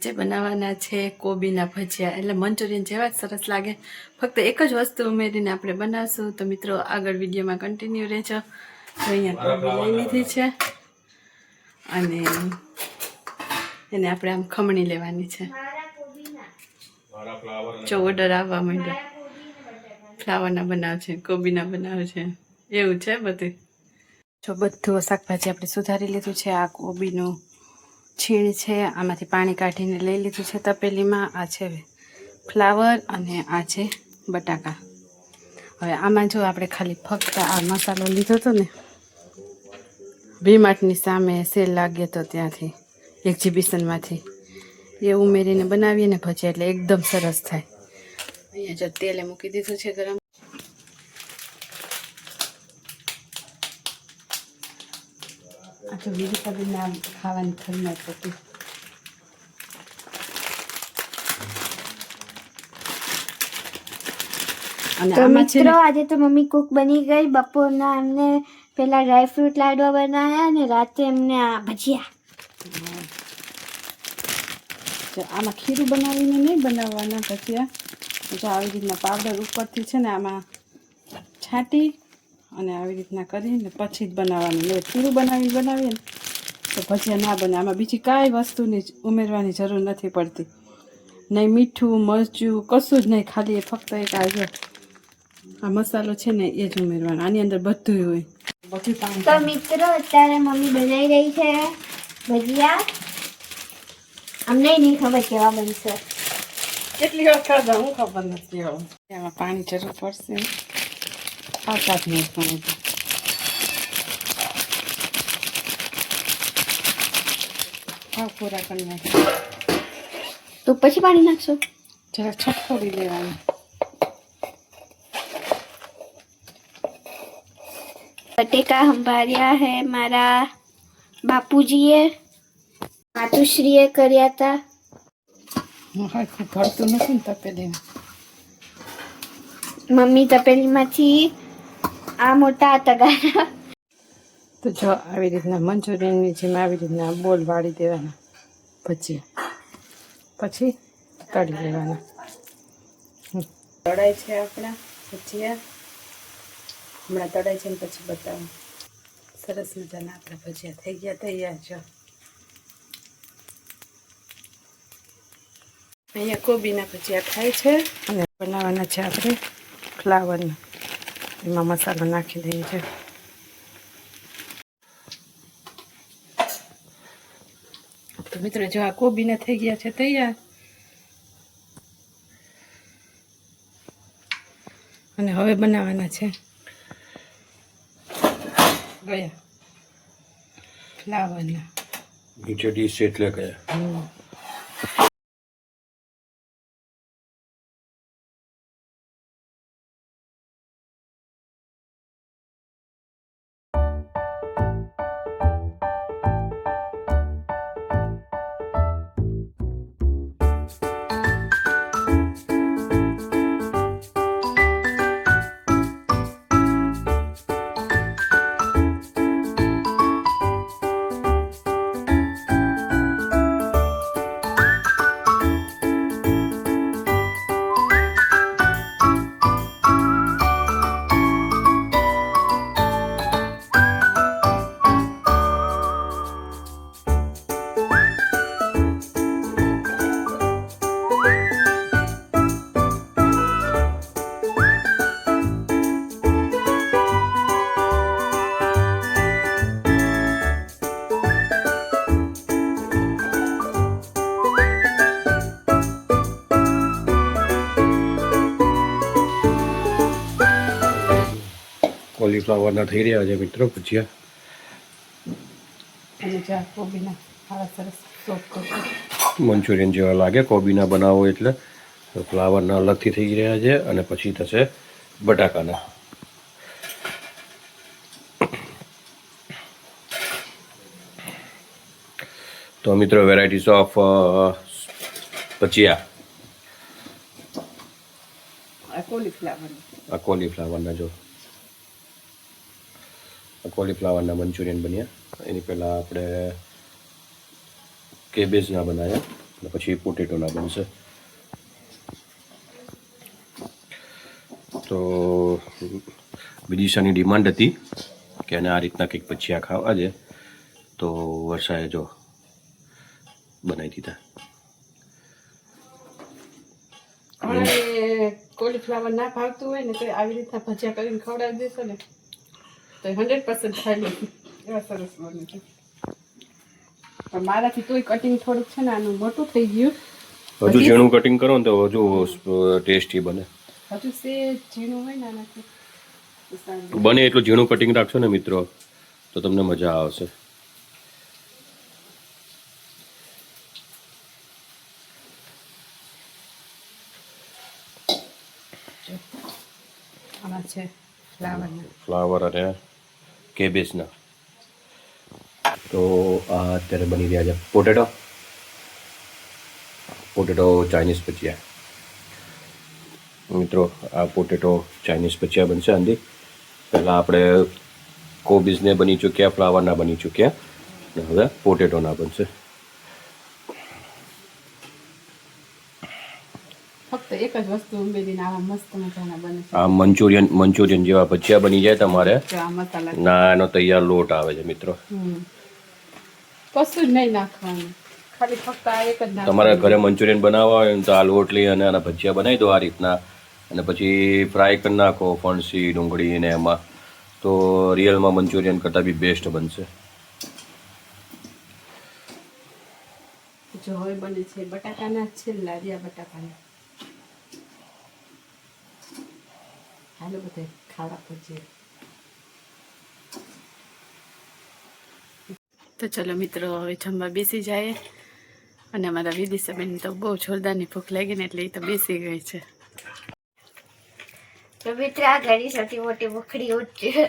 આજે બનાવવાના છે કોબીના ભજીયા, એટલે મંચુરિયન જેવા જ સરસ લાગે, ફક્ત એક જ વસ્તુ ઉમેરીને આપણે બનાવશું. તો મિત્રો આગળ વિડીયોમાં કન્ટિન્યુ રહેજો. તો અહીંયા કોબી લઈ લીધી છે અને એને આપણે આમ ખમણી લેવાની છે. જો ઓર્ડર આવવા માંડ્યો, ફ્લાવરના બનાવ છે, કોબીના બનાવ છે, એવું છે બધું. જો બધું શાકભાજી આપણે સુધારી લીધું છે. આ કોબીનું છીણ છે, આમાંથી પાણી કાઢીને લઈ લીધું છે તપેલીમાં. આ છે ફ્લાવર અને આ છે બટાકા. હવે આમાં જો આપણે ખાલી ફક્ત આ મસાલો લીધો હતો ને, વીમાર્ટની સામે સેલ લાગ્યો હતો ત્યાંથી, એક્ઝિબિશનમાંથી, એ ઉમેરીને બનાવીએ ને ભજીયા એટલે એકદમ સરસ થાય. અહીંયા જો તેલે મૂકી દીધું છે ગરમ. આ તો વિડીસાબેનના ખાવાની ફરમાઈશ હતી. તો મિત્રો આજે તો મમ્મી કુક બની ગઈ. બપોરના એમને પેલા ડ્રાયફ્રૂટ લાડવા બનાવ્યા અને રાતે એમને આ ભજીયા. આમાં ખીરું બનાવીને નહીં બનાવવાના ભજીયા. જો આવી રીતના પાવડર ઉપરથી છે ને આમાં છાંટી અને આવી રીતના કરીને પછી જ બનાવવાનું. એટલે ખીરું બનાવીએ ને તો ભજીયા ના બને. આમાં બીજી કાંઈ વસ્તુની ઉમેરવાની જરૂર નથી પડતી, નહીં મીઠું મરચું કશું જ નહીં, ખાલી એ ફક્ત એક આજે આ મસાલો છે ને એ જ ઉમેરવાનો. આની અંદર બધું હોય. બધું પાણી. તો મિત્રો અત્યારે મમ્મી બનાવી રહી છે ભજીયા. અમને નહીં ખબર કેવા બનશે, કેટલી વખત હું ખબર નથી. એમાં પાણી જરૂર પડશે. આવતા જ નહીં પાણી પૂરા કરી નાખીએ. તો પછી પાણી નાખશો? જરા છટકોડી લેવાનું. બટેકા સંભાળ્યા હે મારા બાપુજીએ, માતુશ્રીએ કર્યા હતા. હરખું ભરતું નથી ને તપેલીમાં. મમ્મી તપેલીમાંથી આ મોટા તગારા. તો જો આવી રીતના મંચુરિયનની જેમ આવી રીતના બોલ વાળી દેવાના ભજીયા, પછી તળી લેવાના. તળાય છે આપણા ભજીયા, હમણાં તળાય છે ને પછી બતાવું. સરસ મજાના આપણા ભજીયા થઈ ગયા તૈયાર. જો અહીંયા કોબીના ભજીયા થાય છે અને બનાવવાના છે આપણે ફ્લાવરના. એમાં મસાલો નાખી દઈએ છીએ. તો મિત્રો જો આ કોબીના થઈ ગયા છે તૈયાર, અને હવે બનાવવાના છે ગયા ફ્લાવરના. નીચે ડીશ એટલે ગયા. કોલીફ્લાવરના થઈ રહ્યા છે મિત્રો ભજીયા. મંચુરિયન જેવા લાગે. કોબીના બનાવો એટલે ફ્લાવરના અલગથી થઈ રહ્યા છે અને પછી થશે બટાકાના. તો મિત્રો વેરાયટીઝ ઓફ ભજીયા. આ કોલીફ્લાવરના જો કોલીફ્લાવરના મંચુરિયન બન્યા. એની પહેલાં આપણે કેબેજના બનાવ્યા. અને પછી પોટેટોના બનશે. તો વિદિશાની ડિમાન્ડ હતી કે એને આ રીતના કંઈક ભજીયા ખાવા છે, તો વર્ષાએ જો બનાવી દીધા. હવે કોલીફ્લાવર ના ભાવતું હોય ને તો આવી રીતના ભજીયા કરીને ખવડાવી દેશો ને તો 100% ખાઈ લેશે. એવા સરસ બને છે. પણ મારાથી તોય કટિંગ થોડુંક છે ને આનું મોટું થઈ ગયું. હજુ ઝીણું કટિંગ કરો ને તો હજુ ટેસ્ટી બને. હજુ સે ઝીણું હોય ને આનાથી તો સારું. બને એટલું ઝીણું કટિંગ રાખશો ને મિત્રો તો તમને મજા આવશે. આમાં છે ફ્લાવર અને કેબેજના. તો આ અત્યારે બની રહ્યા છે પોટેટો ચાઇનીઝ ભજીયા. મિત્રો આ પોટેટો ચાઇનીઝ ભજીયા બનશે અંદી. પહેલાં આપણે કોબીજને બની ચૂક્યા, ફ્લાવરના બની ચૂક્યા, અને હવે પોટેટોના બનશે. ફક્ત એક જ વસ્તુ ઉમેરીને આવા મસ્ત મજાના બને છે. આ મંચુરિયન જેવા ભજીયા બની જાય તમારે. જો આ મસાલા ના એનો તૈયાર લોટ આવે છે મિત્રો. કશું જ નહીં નાખવાનું, ખાલી ફક્ત આ એક જ નાખવાનું. તમારા ઘરે મંચુરિયન બનાવવા હોય ને તો આ લોટ લઈ અને આના ભજીયા બનાવી દો આ રીતના, અને પછી ફ્રાય કરી નાખો ફણસી ડુંગળી ને એમાં, તો રિયલમાં મંચુરિયન કરતાં બી બેસ્ટ બનશે. જો હવે બને છે બટાકાના છેલ્લા રહ્યા બટાકાના. હાલો બધે ખાવા ભજીયા. તો ચલો મિત્રો હવે જમવા બેસી જાય. અને અમારા વિદિશાબેન તો બહુ જોરદારની ભૂખ લાગી ને એટલે એ તો બેસી ગઈ છે. તો મિત્ર આ ઘણી સૌથી મોટી ભૂખડી ઉઠી.